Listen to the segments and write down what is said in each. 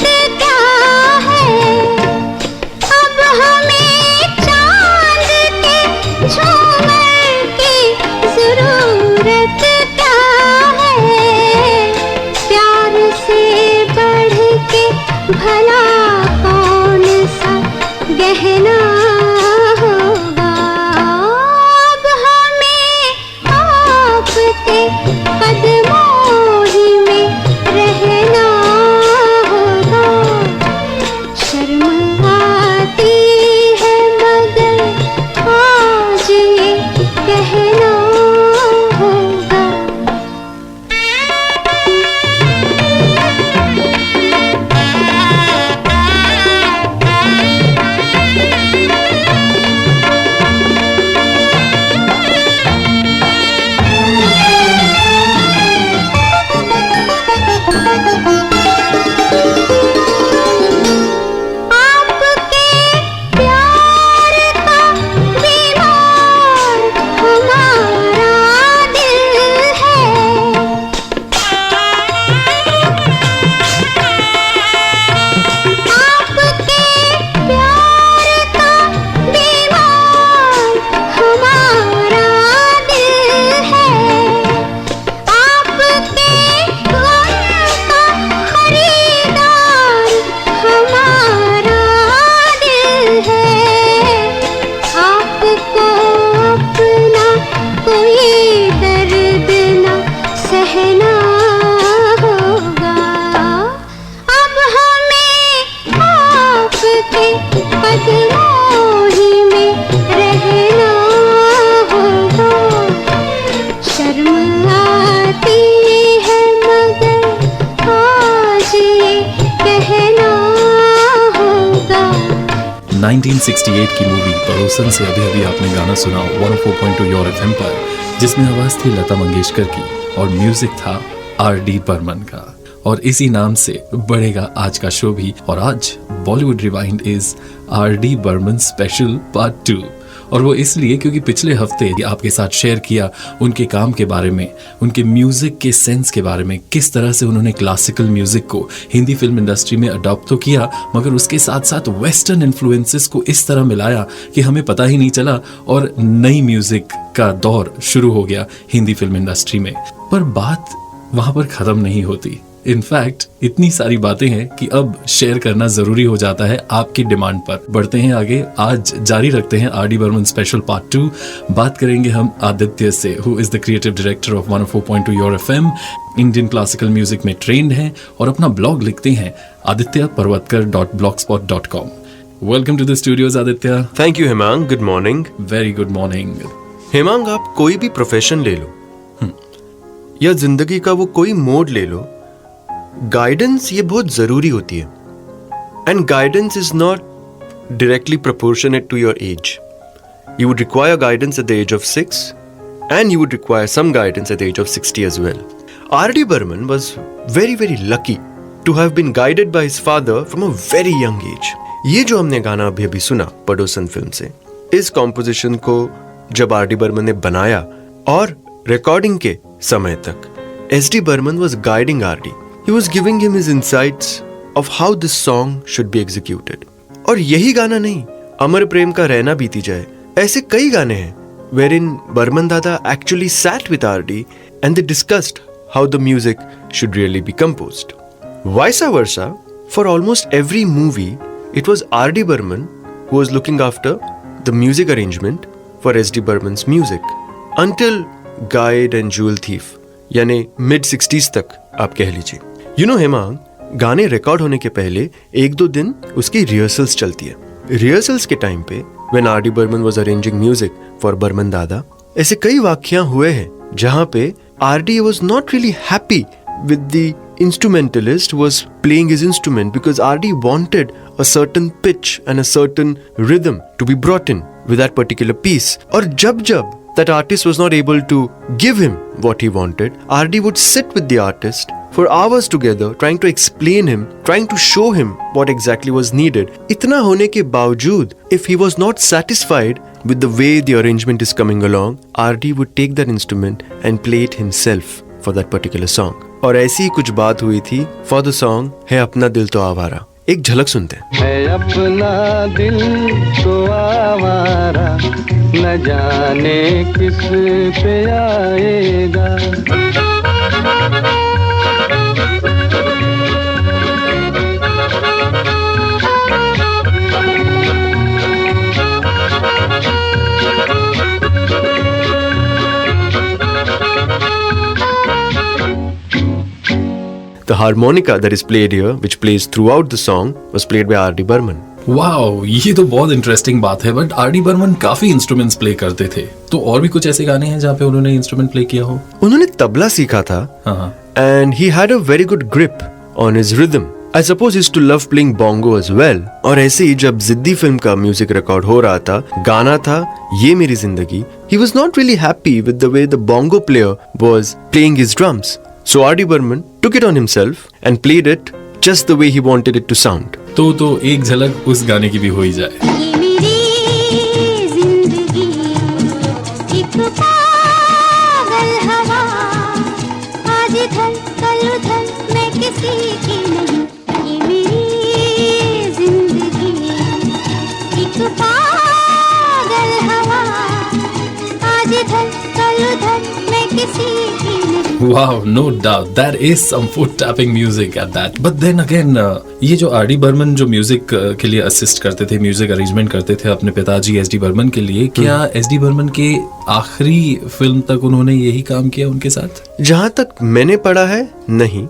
क्या है, अब हमें चांद के झूमर की जरूरत क्या है। प्यार से बढ़ के भला कौन सा गहना होगा। अब हमें आपके कदमों ही में रहना होगा। शर्म आती है मगर आज ये कहना होगा। शर्म आती है मगर आज ये कहना होगा। 1968 की मूवी पड़ोसन से अभी अभी आपने गाना सुना 104.2 योर एफएम पर, जिसमें आवाज थी लता मंगेशकर की और म्यूजिक था आर.डी. बर्मन का। और इसी नाम से बढ़ेगा आज का शो भी। और आज Bollywood rewind is R D. Burman special part 2। और वो इसलिए क्योंकि पिछले हफ्ते आपके साथ शेयर किया उनके काम के बारे में, उनके म्यूजिक के सेंस के बारे में, किस तरह से उन्होंने क्लासिकल म्यूजिक को हिंदी फिल्म इंडस्ट्री में अडॉप्ट तो किया, मगर उसके साथ साथ वेस्टर्न इन्फ्लुएंसेस को इस तरह मिलाया कि हमें पता ही नहीं चला और नई म्यूजिक का दौर शुरू हो गया हिंदी फिल्म इंडस्ट्री में। पर बात वहां पर खत्म नहीं होती। इनफैक्ट इतनी सारी बातें हैं कि अब शेयर करना जरूरी हो जाता है आपकी डिमांड पर। बढ़ते हैं आगे, आज जारी रखते हैं आर.डी. Burman special part 2। बात करेंगे हम आदित्य से, who is the creative director of 104.2 your FM. Indian classical music में ट्रेंड हैं और अपना ब्लॉग लिखते हैं adityaparwatkar.blogspot.com। Welcome to the studios Aditya. Thank you Hemang, good morning. Very good morning. Hemang, आप कोई भी प्रोफेशन ले लो या जिंदगी का वो कोई मोड ले लो, गाइडेंस ये बहुत जरूरी होती है। And guidance is not directly proportionate to your age. You would require guidance at the age of 6 and you would require some guidance at the age of 60 as well. R D. Burman was very lucky to have been guided by his father from a very young age. ये जो हमने गाना अभी अभी सुना पड़ोसन film से, इस कॉम्पोजिशन को जब आर.डी. बर्मन ने बनाया और रिकॉर्डिंग के समय तक S D. Burman was guiding R D. He was giving him his insights of how this song should be executed. और यही गाना नहीं, अमर प्रेम का रहना बीती जाए, ऐसे कई गाने हैं wherein बर्मन दादा actually sat with R.D. and they discussed how the music should really be composed. Vice versa, for almost every movie, it was R.D. Burman who was looking after the music arrangement for S.D. Burman's music until Guide and Jewel Thief, यानी mid-60s तक आप कह लीजिए। You know Hemang, गाने record होने के पहले 1-2 दिन उसकी रिहर्सल्स चलती है। रिहर्सल्स के टाइम पे when R.D. Burman was arranging music for Burman दादा, ऐसे कई वाकया हुए हैं जहाँ पे R.D. was not really happy with the instrumentalist who was playing his instrument because R.D. wanted a certain pitch and a certain rhythm to be brought in with that particular piece. और जब that artist was not able to give him what he wanted, R.D. would sit with the artist for hours together, trying to explain him, trying to show him what exactly was needed. इतना होने के बावजूद, if he was not satisfied with the way the arrangement is coming along, R.D. would take that instrument and play it himself for that particular song. और ऐसी ही कुछ बात हुई थी for the song है अपना दिल तो आवारा. एक झलक सुनते हैं. है अपना दिल तो आवारा, न जाने किस पे आएगा. The harmonica that is played here, which plays throughout the song, was played by R.D. Burman. Wow, ये तो बहुत इंटरेस्टिंग बात है. बट आर डी बर्मन काफी इंस्ट्रूमेंट्स प्ले करते थे, तो और भी कुछ ऐसे गाने हैं जहाँ पे उन्होंने इंस्ट्रूमेंट प्ले किया हो? उन्होंने तबला सीखा था, and he had a very good grip on his rhythm. I suppose he used to love playing bongo as well. और ऐसे ही जब जिद्दी फिल्म का म्यूजिक रिकॉर्ड हो रहा था, गाना था ये मेरी जिंदगी, he was not really happy with the way the bongo player was playing his drums. So R.D. Burman took it on himself and played it just the way he wanted it to sound. तो एक झलक उस गाने की भी हो ही जाए. ये मेरी जिंदगी एक पागल हवा, आज इधर कल उधर मैं किसी की नहीं. ये मेरी जिंदगी एक पागल हवा, आज इधर कल उधर मैं किसी की नहीं. Wow, no doubt. That is some foot tapping music at that. But then again, ये जो आर डी बर्मन जो म्यूजिक के लिए असिस्ट करते थे, म्यूजिक अरेंजमेंट करते थे अपने पिताजी एस डी बर्मन के लिए, क्या एस डी बर्मन के आखिरी फिल्म तक उन्होंने यही काम किया उनके साथ? जहां तक मैंने पढ़ा है नहीं.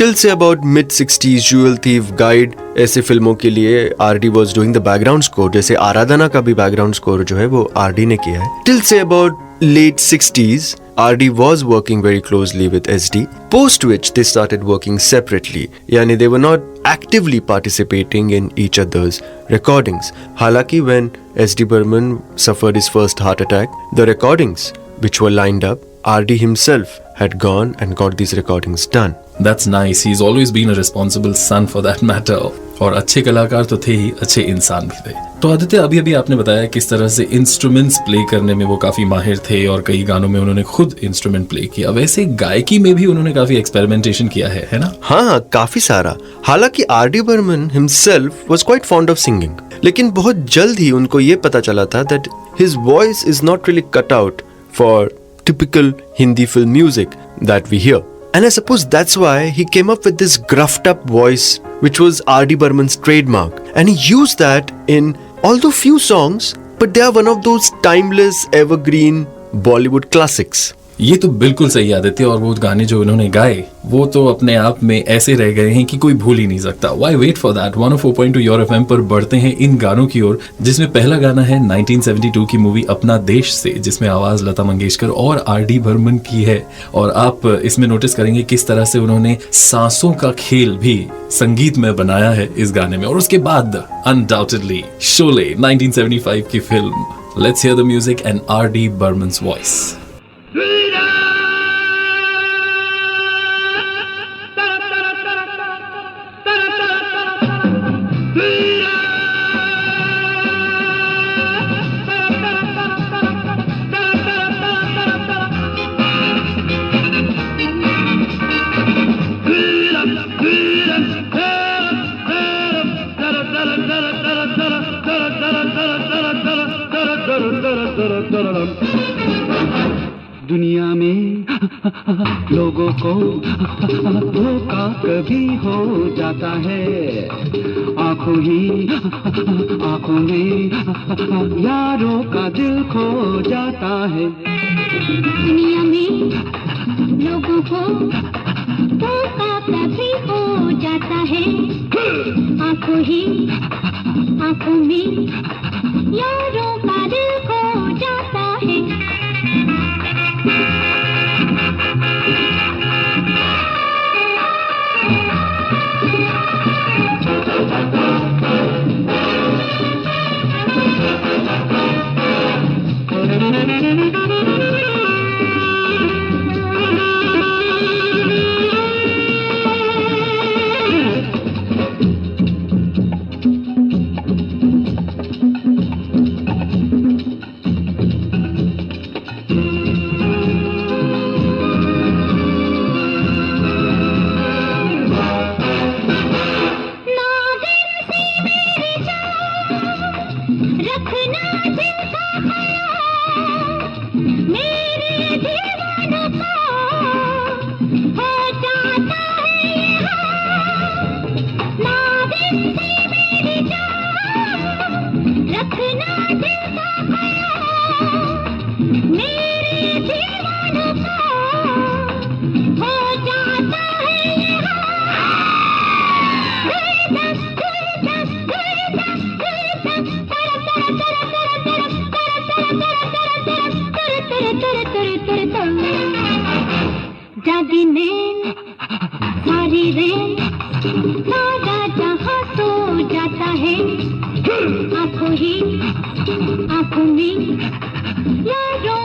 Till say about mid-60s, Jewel Thief, Guide ऐसे फिल्मों के लिए RD. was doing the background score. जैसे आराधना का भी background score जो है वो आर.डी. ने किया है. Till say about late 60s, R.D. was working very closely with S.D. Post which they started working separately. यानी they were not actively participating in each other's recordings. हालांकि when S.D. Burman suffered his first heart attack, the recordings which were lined up, R.D. himself had gone and got these recordings done. That's nice. He's always been a responsible son for that matter. और अच्छे कलाकार तो थे ही, अच्छे इंसान भी थे. तो आदित्य, अभी अभी आपने बताया किस तरह से इंस्ट्रूमेंट्स प्ले करने में वो काफी माहिर थे और कई गानों में उन्होंने खुद इंस्ट्रूमेंट प्ले किया. वैसे गायकी में भी उन्होंने काफी एक्सपेरिमेंटेशन किया है ना? हाँ, काफी सारा. हालांकि R.D. Burman himself was quite fond of singing. लेकिन बहुत जल्द ही उनको ये पता चला था that his voice is not really cut out for typical Hindi film music that we hear. And I suppose that's why he came up with this gruffed up voice, which was R.D. Burman's trademark. And he used that in, although few songs, but they are one of those timeless, evergreen Bollywood classics. ये तो बिल्कुल सही आदित्य. और वो गाने जो उन्होंने गाए वो तो अपने आप में ऐसे रह गए हैं कि कोई भूल ही नहीं सकता. Why wait for that? 104.2 your FM पर बढ़ते हैं इन गानों की ओर, जिसमें पहला गाना है 1972 की मूवी अपना देश से, जिसमें आवाज लता मंगेशकर और आर.डी. बर्मन की है. और आप इसमें नोटिस करेंगे किस तरह से उन्होंने सांसों का खेल भी संगीत में बनाया है इस गाने में. और उसके बाद अनडाउटेडली शोले 1975 की film. Let's hear the music and RD. Burman's voice. दुनिया में लोगों को धोखा कभी हो जाता है, आंखों में यारों का दिल खो जाता है. दुनिया में लोगों को धोखा कभी हो जाता है, आंखों में यारों का दिल खो जाता है. जागी नैन सारी रैन सारा जहां सो जाता है आंखों ही आंखों में यारों